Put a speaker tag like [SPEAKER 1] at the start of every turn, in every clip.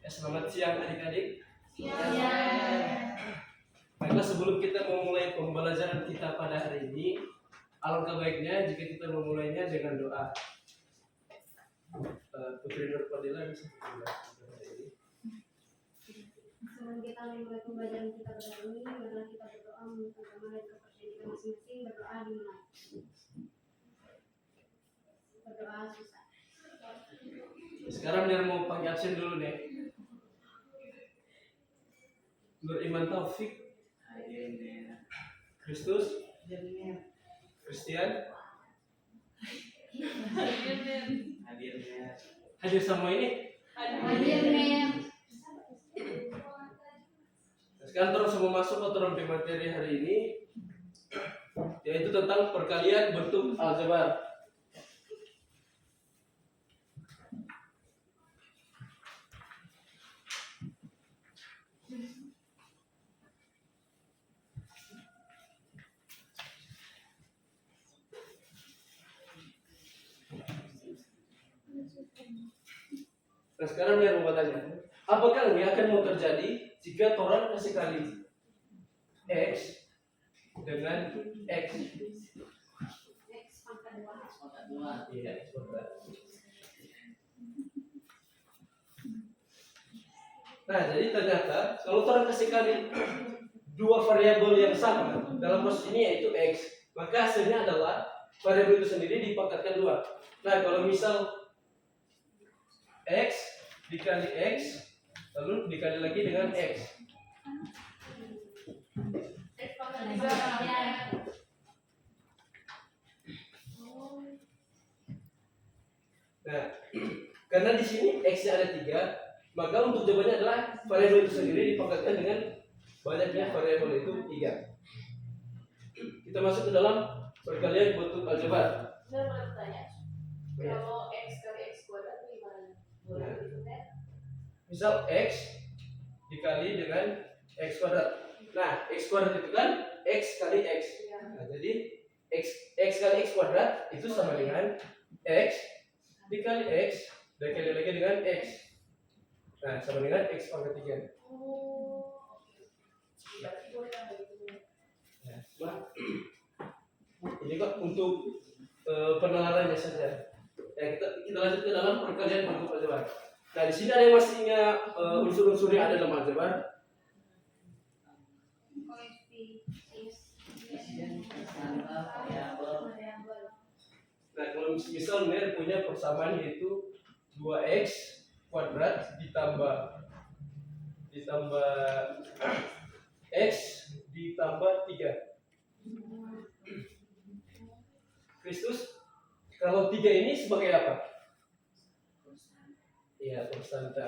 [SPEAKER 1] Selamat siang adik-adik.
[SPEAKER 2] Siang.
[SPEAKER 1] Baiklah, sebelum kita memulai pembelajaran kita pada hari ini, alangkah baiknya jika kita memulainya dengan doa. Putri Nur Fadila bisa menjelaskan hari ini.
[SPEAKER 2] Sebelum kita memulai pembelajaran kita pada hari ini, marilah kita berdoa meminta agama dan kepercayaan kita masing-masing. Berdoa dimulai. Berdoa susah.
[SPEAKER 1] Sekarang biar mau panggil absen dulu nih. Nur Iman Taufik, Kristus, Christian, hadir semua ini.
[SPEAKER 2] Hadir, Mem.
[SPEAKER 1] Sekarang terus mau masuk ke dalam materi hari ini, yaitu tentang perkalian bentuk aljabar. Nah sekarang dia mau tanya, apakah ini akan mau terjadi jika torang kasih kali X dengan X?
[SPEAKER 2] X pangkat 2.
[SPEAKER 1] Iya, X pangkat. Nah jadi ternyata kalau torang kasih kali dua variabel yang sama dalam proses ini yaitu X, maka hasilnya adalah variabel itu sendiri dipangkatkan 2. Nah kalau misal X dikali X lalu dikali lagi dengan X.
[SPEAKER 2] X pangkat 2.
[SPEAKER 1] Nah, karena di sini X-nya ada 3, maka untuk jawabannya adalah variabel itu sendiri dipangkatkan dengan banyaknya variabel itu 3. Kita masuk ke dalam perkalian bentuk aljabar.
[SPEAKER 3] Saya mau bertanya,
[SPEAKER 1] Ya.
[SPEAKER 3] kalau X kali X kuadrat itu gimana? Boleh dihitung?
[SPEAKER 1] Misal X dikali dengan X kuadrat. Nah, X kuadrat itu kan X kali X. Nah, jadi X kali X kuadrat itu sama dengan X dikali X dikali lagi dengan X. Nah, sama dengan X pangkat 3.
[SPEAKER 3] Berarti boleh kan begitu?
[SPEAKER 1] Nah, ini kok untuk penalarannya saja. Ya, kita lanjut ke dalam perkalian bentuk aljabar. Nah, di sini ada yang masih ingat unsur-unsur yang ada dalam aljabar. Nah, kalau misal Ner punya persamaan yaitu 2x kuadrat ditambah x ditambah 3. Kristus, kalau 3 ini sebagai apa? Iya, konstanta.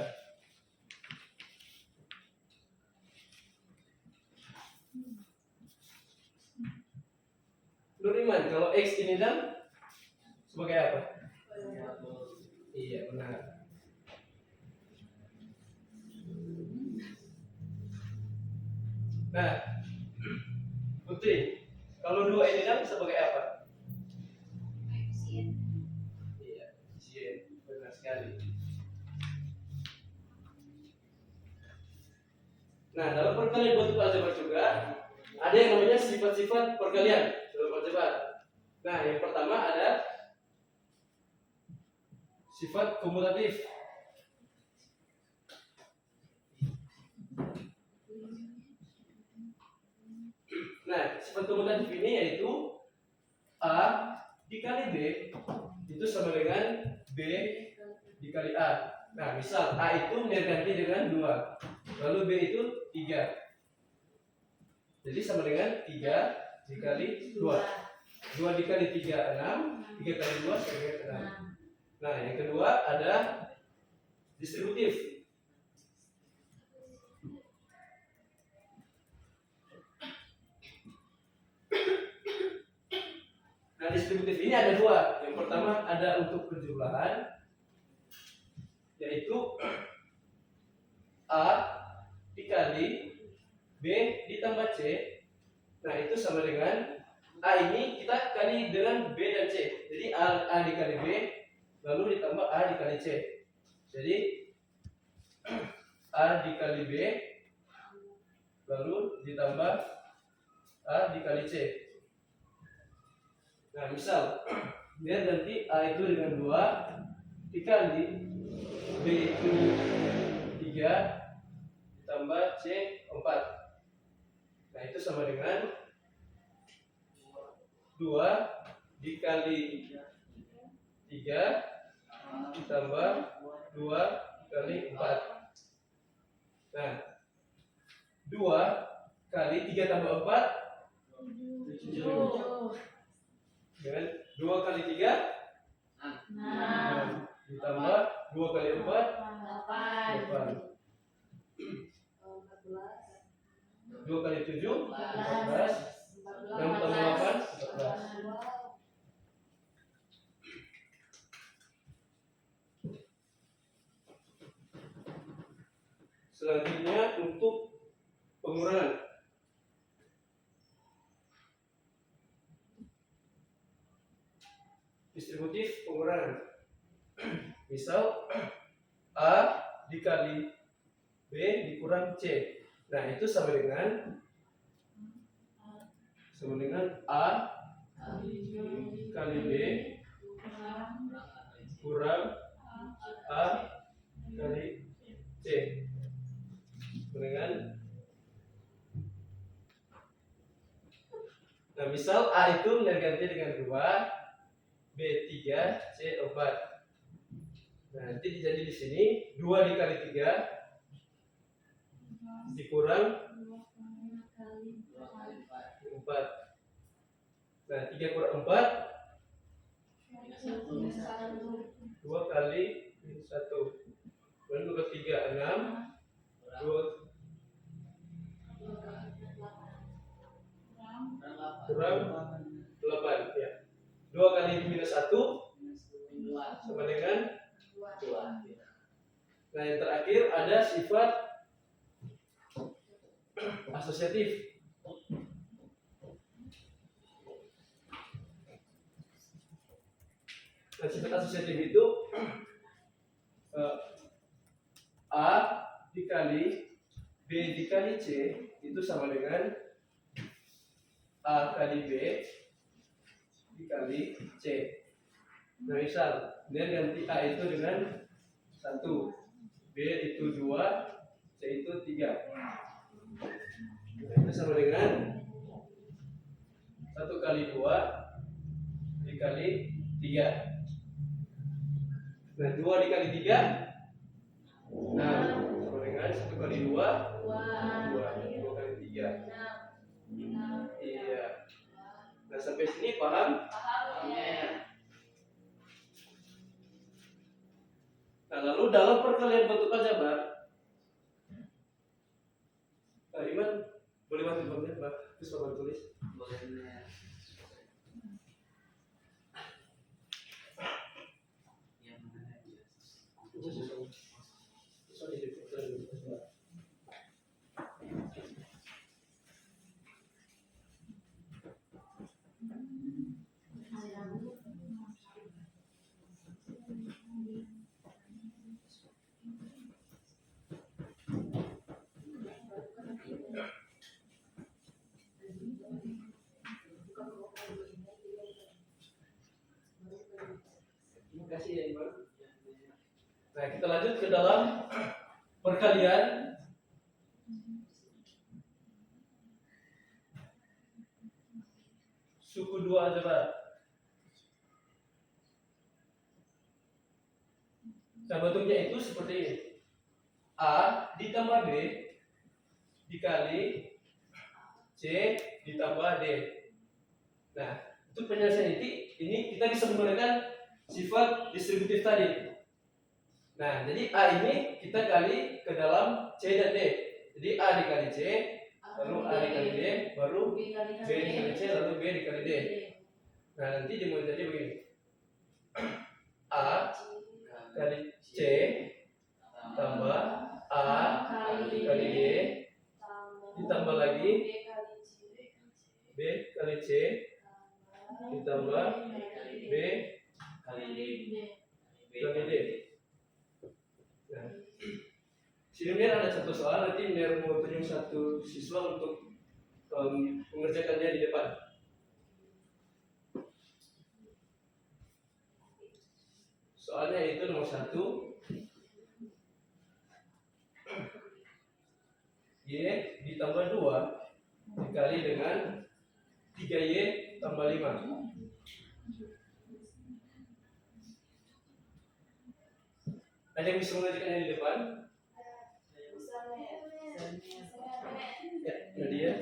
[SPEAKER 1] Nuriman, kalau x ini dan sebagai apa? Iya, benar. Nah, Putri, kalau 2 ini dan sebagai apa? Iya, koefisien. Benar sekali. Nah, dalam perkalian bentuk aljabar juga ada yang namanya sifat-sifat perkalian dalam aljabar. Nah, yang pertama ada sifat komutatif. Nah, sifat komutatif ini yaitu A dikali B itu sama dengan B dikali A. Nah, misal A itu diganti dengan 2, lalu B itu 3. Jadi sama dengan 3 dikali 2. 2 dikali 3, 6. 3 kali 2 sama dengan 6. Nah, yang kedua ada distributif. Nah, distributif ini ada 2. Yang pertama ada untuk penjumlahan, yaitu A dikali B ditambah C. Nah, itu sama dengan A ini kita kali dengan B dan C. Jadi A dikali B lalu ditambah A dikali C. Jadi A dikali B lalu ditambah A dikali C. Nah, misal dia ganti A itu dengan 2 dikali B itu 3 ditambah C 4. Nah, itu sama dengan 2 dikali 3 ditambah 2 kali 4. Nah, 2 kali 3 tambah 4 7. Dengan 2 kali 3 6 ditambah 2 kali 4 8. 2 kali 7 14. 6 tambah 8 14. Selanjutnya untuk pengurangan. Distributif pengurangan. Misal A dikali B dikurang C. Nah, itu sama dengan A kali B kurang A kali C dengan. Nah, misal A itu ganti dengan 2, B 3, C 4. Nah, nanti jadi di sini 2 dikali 3 dikurang 4. Nah, 3 kurang 4 2 kali 1. Kemudian 2 kali 3 6 2 kurang 8 ya. 2 kali minus 1 sama dengan 2. Nah, yang terakhir ada sifat asosiatif. Nah, sifat asosiatif itu A dikali B dikali C itu sama dengan A kali B dikali C. Nah, misal dia ganti A itu dengan 1, B itu 2, C itu 3. Nah, itu sama dengan 1 kali 2 dikali 3. Nah, 2 dikali 3 nah, sama dengan 1 kali 2 2 kali 3. Iya. Nah, sampai sini paham? Nah, lalu dalam perkalian bentuk aljabar, Pak Iman boleh bantu tulis, Pak? Terus Bapak tulis. Terima kasih ya, Iman. Nah, kita lanjut ke dalam perkalian suku 2 aljabar. Nah, bentuknya itu seperti ini. A ditambah B dikali C ditambah D. Nah, untuk penyelesaian ini kita bisa menggunakan sifat distributif tadi. Nah, jadi A ini kita kali ke dalam C dan D. Jadi A dikali C, lalu A dikali D, baru B dikali C, lalu B dikali D. Nah, nanti dimulai jadi begini. A kali C tambah A kali D ditambah lagi B kali C ditambah B kali D. Nah, Sini Mir ada satu soal, nanti Mir mau tunjuk satu siswa untuk mengerjakannya di depan. Soalnya itu nomor 1, Y ditambah 2 dikali dengan 3Y tambah 5. Ada yang bisa mengerjakannya di depan? Ya, Nadia.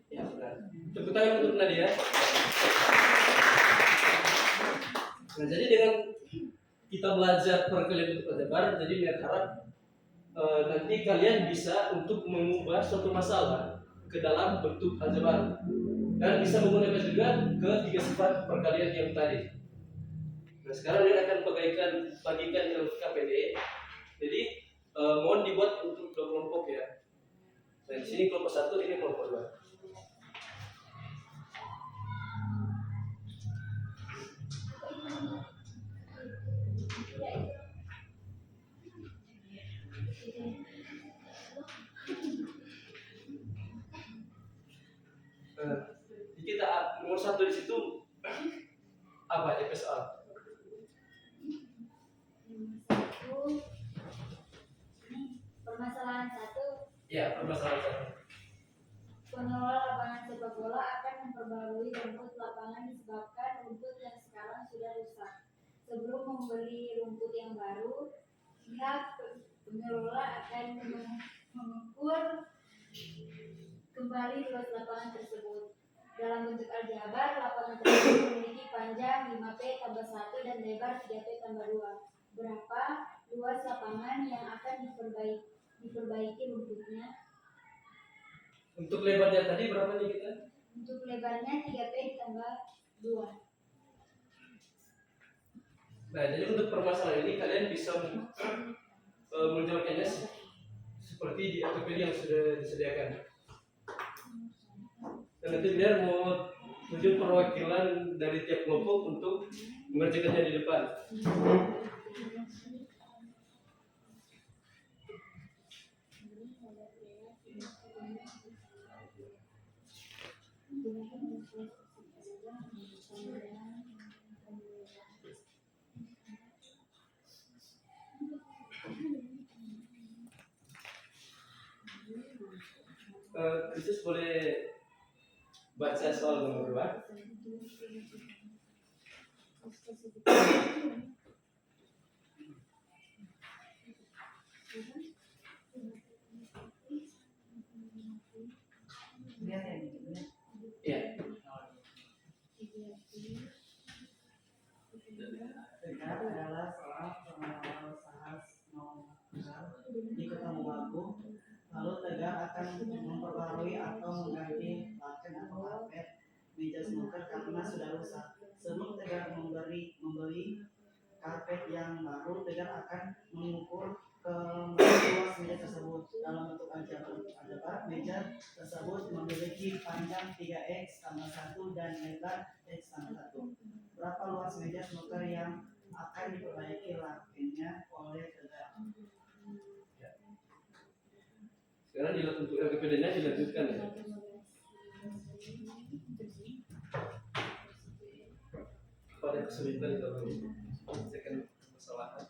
[SPEAKER 1] Ya, benar. Tepuk tangan untuk Nadia. Nah, jadi dengan kita belajar perkalian bentuk aljabar, jadi Mir harap nanti kalian bisa untuk mengubah suatu masalah ke dalam bentuk aljabar dan bisa menggunakan juga ke 3 sifat perkalian yang tadi. Nah, sekarang Mir akan bagikan ke KPD. Jadi mohon dibuat untuk 2 kelompok ya. Nah, di sini kelompok 1, ini kelompok 2. Kita nomor 1 di situ apa FSA?
[SPEAKER 2] Permasalahan 1.
[SPEAKER 1] Ya, permasalahan 1.
[SPEAKER 2] Pengelola lapangan sepak bola akan memperbarui rumput lapangan disebabkan rumput yang sekarang sudah rusak. Sebelum membeli rumput yang baru, pihak pengelola akan mengukur kembali luas lapangan tersebut. Dalam bentuk aljabar, lapangan tersebut memiliki panjang 5P tambah 1 dan lebar 3P tambah 2. Berapa luas lapangan yang akan diperbaiki rumputnya?
[SPEAKER 1] Untuk lebarnya tadi berapa nih kita?
[SPEAKER 2] Untuk lebarnya 3P tambah 2.
[SPEAKER 1] Nah, jadi untuk permasalahan ini kalian bisa menjawabnya seperti di APPD yang sudah disediakan. Dan nanti biar mau tunjuk perwakilan dari tiap kelompok untuk mengerjakannya di depan. Khusus boleh baca soal nomor 2. Ya.
[SPEAKER 4] Tegak adalah soal pengelola usaha snooker di Kota Mobagu. Lalu Tegak akan memperbarui atau mengganti laken atau karpet meja snooker karena sudah rusak. Sebelum Tegak membeli karpet yang baru, Tegak akan mengukur kembali luas meja tersebut. Dalam bentuk aljabar, meja tersebut memiliki panjang 3x tambah 1 dan lebar x tambah 1. Berapa luas meja snooker yang akan diperbaiki lakinnya oleh Tegak?
[SPEAKER 1] Karena untuk LKPD-nya dilanjutkan ya. Pada kesulitan kalau menyelesaikan kesalahan.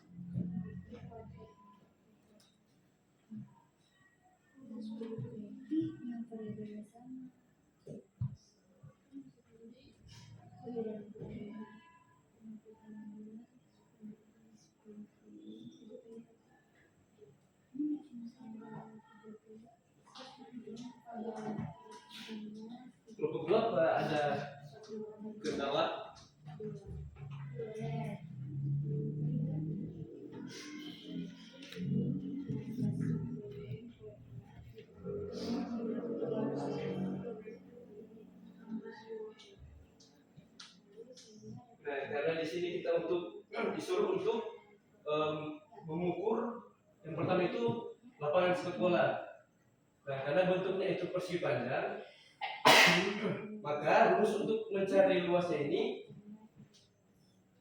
[SPEAKER 1] Kelompok 2 apa ada kendala? Nah, karena di sini kita disuruh untuk mengukur yang pertama itu lapangan sepak bola. Nah, karena bentuknya itu persegi panjang, maka rumus untuk mencari luasnya ini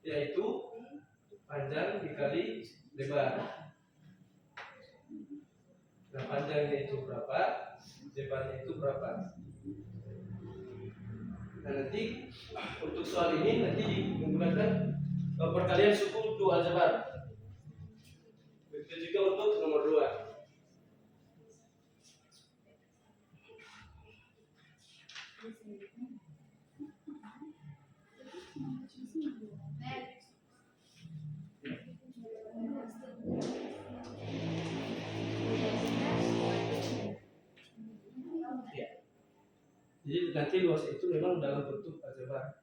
[SPEAKER 1] yaitu panjang dikali lebar. Nah, panjangnya itu berapa, lebarnya itu berapa. Nah, nanti untuk soal ini nanti menggunakan perkalian suku 2 aljabar. Begitu juga untuk nomor 2. Ya. Jadi nanti luas itu memang dalam bentuk aljabar.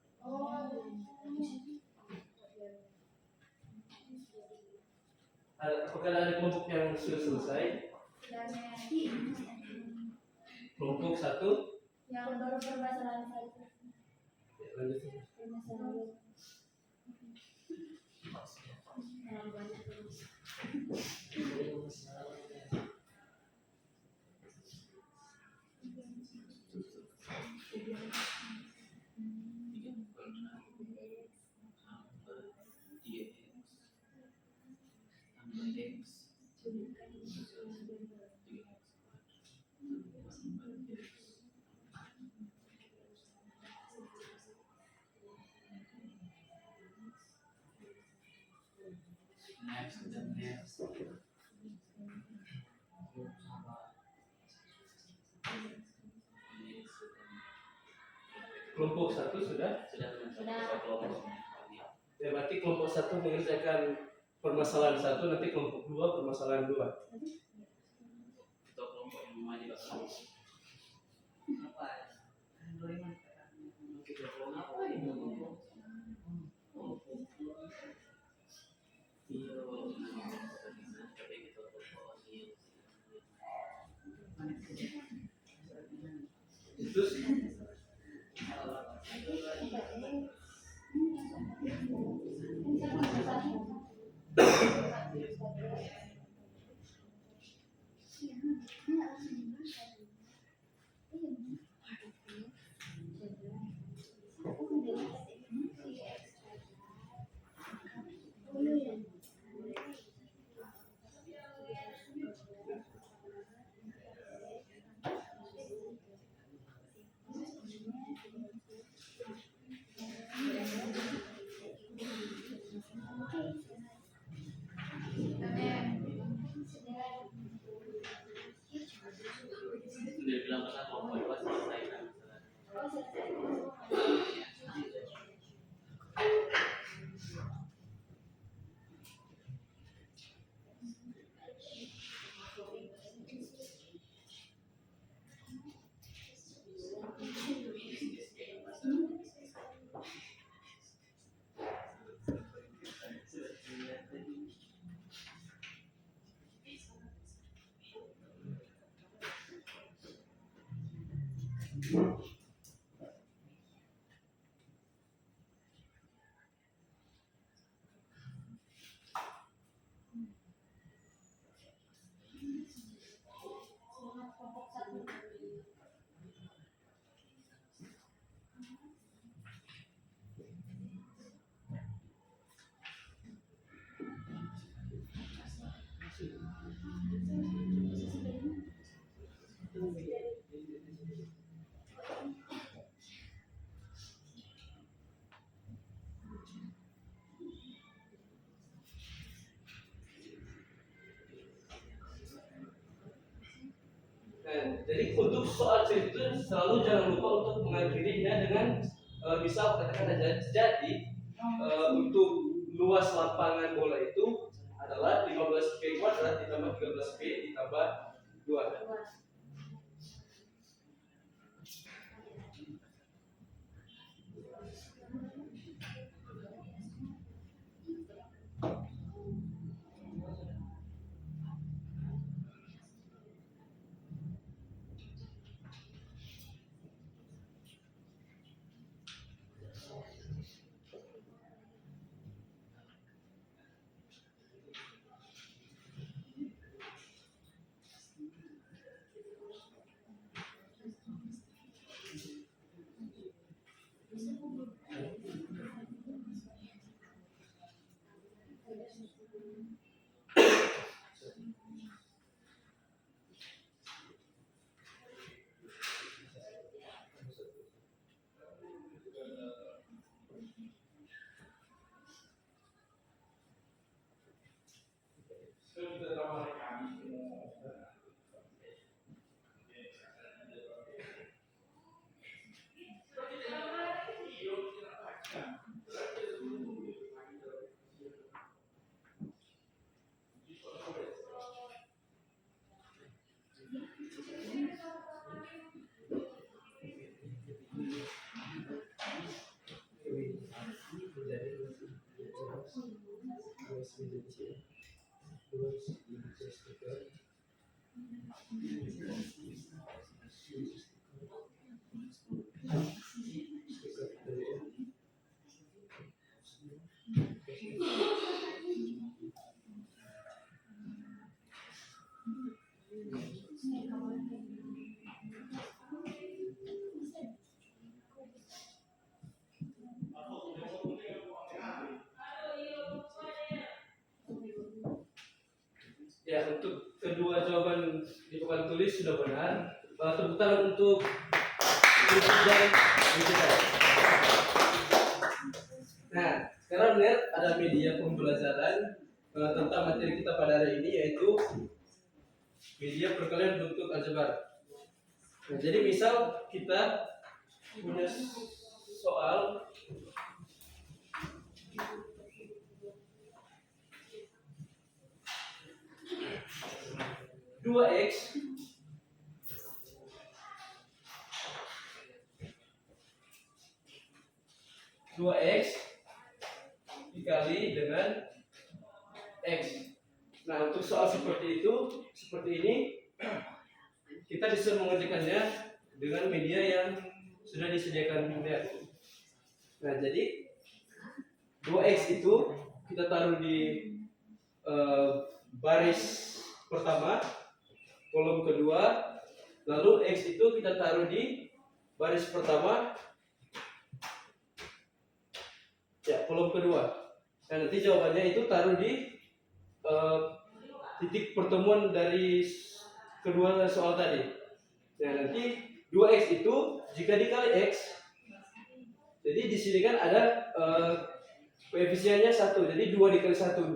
[SPEAKER 1] Apakah ada kelompok yang sudah selesai? Kelompok 1
[SPEAKER 2] yang baru permasalahan satu.
[SPEAKER 1] ya, lanjut. Kelompok 1 sudah? Ya, berarti kelompok 1 mengerjakan permasalahan 1, nanti kelompok 2 permasalahan 2.
[SPEAKER 5] Atau kelompok yang maju apa?
[SPEAKER 1] Itu
[SPEAKER 5] dia bilang karena kelompok 2 selesai kan.
[SPEAKER 1] Nah, jadi untuk soal C itu selalu jangan lupa untuk mengakhirinya dengan misal katakan aja jadi untuk luas lapangan bola itu adalah 15 p kuadrat ditambah 13 p ditambah 2. Ya, untuk kedua jawaban di papan tulis sudah benar. Tepuk tangan untuk Yusuf dan Nikita. Nah, sekarang lihat ada media pembelajaran tentang materi kita pada hari ini, yaitu media perkalian bentuk aljabar. Nah, jadi misal kita punya soal dua x dikali dengan x. Nah, untuk soal seperti ini kita disuruh mengerjakannya dengan media yang sudah disediakan Bunda. Nah, jadi 2x itu kita taruh di baris pertama, kolom kedua, lalu x itu kita taruh di baris pertama, ya, kolom kedua. Dan nanti jawabannya itu taruh di titik pertemuan dari kedua soal tadi. Nah, nanti 2x itu jika dikali x, jadi di sini kan ada koefisiennya 1, jadi 2 dikali 1 2,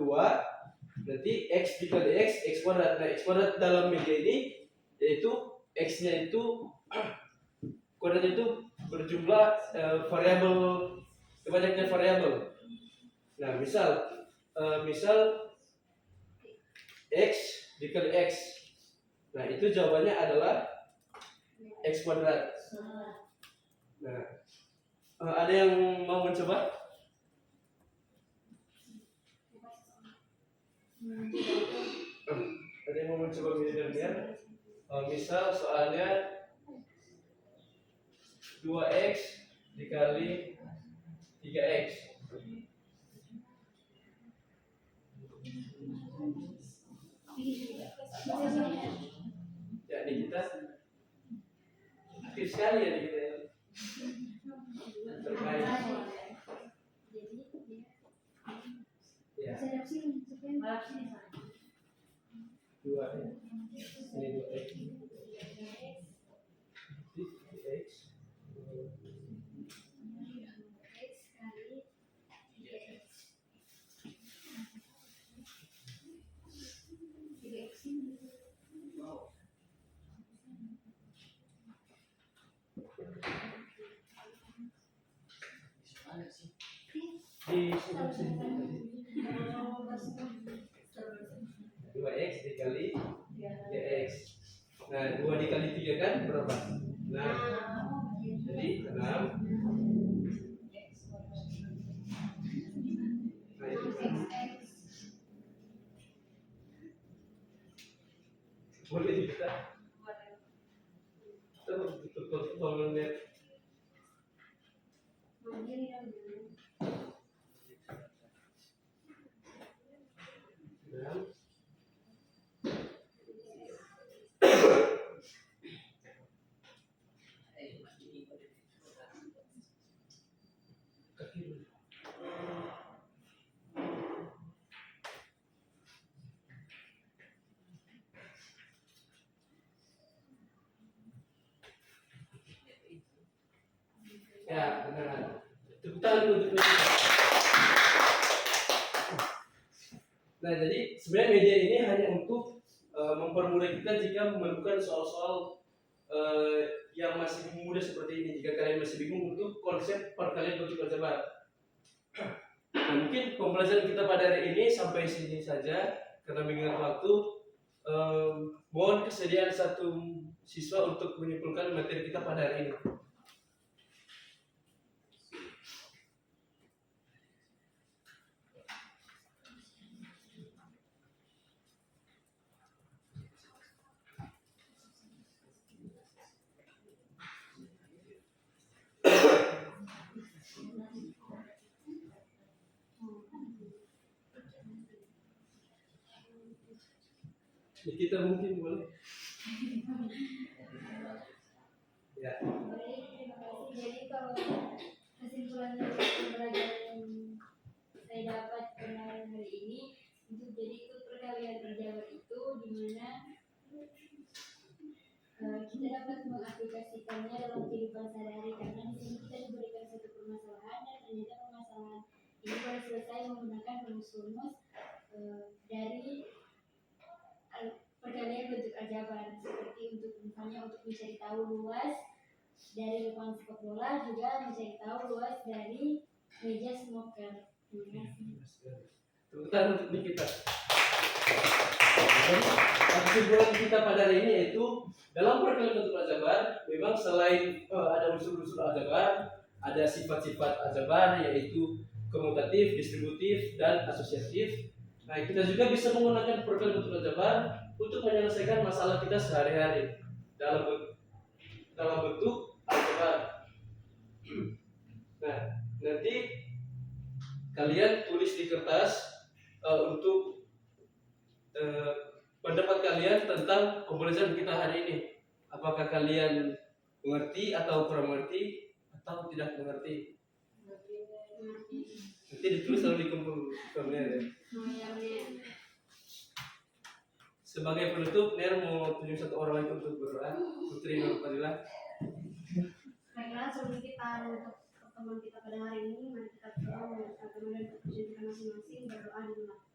[SPEAKER 1] nanti x dikali x kuadrat. Nah, x kuadrat dalam media ini yaitu x-nya itu kuadrat itu berjumlah variabel, banyaknya variabel. Nah, misal x dikali x. Nah, itu jawabannya adalah x kuadrat. Nah, ada yang mau mencoba? Ada yang mau mencoba milih? Misal soalnya 2x dikali 3x. Ya, ini kita aktif sekali ya di kita terkait. Ya. 2 ya. Ini 2x. 3x. di dua x dikali dx. Nah 2 dikali 3 kan berapa? 6. Jadi 6. Nah itu kan boleh kita tolong lihat. Nah, kaki dulu. Ya, benar. Tepuk tangan dulu untuk media. Nah, jadi sebenarnya media ini hanya untuk mempermudah kita jika menemukan soal-soal yang masih mudah seperti ini. Jika kalian masih bingung untuk konsep perkalian bentuk aljabar. Nah, mungkin pembelajaran kita pada hari ini sampai sini saja karena mengingat waktu. Mohon kesediaan satu siswa untuk menyimpulkan materi kita pada hari ini. Kita mungkin boleh. Ya.
[SPEAKER 2] Baik, terima kasih. Jadi kalau kesimpulan dari pembelajaran saya dapat kemarin hari ini, untuk jadi ikut perkalian aljabar itu di mana kita dapat mengaplikasikannya dalam kehidupan sehari-hari, karena di sini kita diberikan satu permasalahan dan ternyata permasalahan ini baru selesai menggunakan rumus-rumus dari perkalian bentuk aljabar, seperti untuk misalnya untuk mencari tahu luas dari lapangan sepak bola, juga mencari tahu luas dari meja snooker. Terima kasih.
[SPEAKER 1] Tepuk tangan untuk Nikita. Jadi, kesimpulan kita pada hari ini yaitu dalam perkalian bentuk aljabar memang selain ada unsur-unsur aljabar, ada sifat-sifat aljabar yaitu komutatif, distributif, dan asosiatif. Nah, kita juga bisa menggunakan perkalian bentuk aljabar untuk menyelesaikan masalah kita sehari-hari dalam bentuk aljabar. Nah, nanti kalian tulis di kertas untuk pendapat kalian tentang pembelajaran kita hari ini. Apakah kalian mengerti atau kurang mengerti atau tidak mengerti? Nanti ditulis lalu dikumpulkan ya. Sebagai penutup, Ner mau tunjuk satu orang lagi untuk berdoa. Putri Nur Fadilah.
[SPEAKER 2] Baiklah, sebelum kita menutup pertemuan kita pada hari ini, mari kita berdoa menyerahkan teman dan pekerjaan kita masing-masing, berdoa di rumah.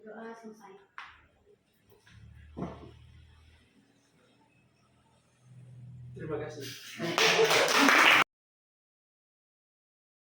[SPEAKER 2] Berdoa selesai.
[SPEAKER 1] Terima kasih.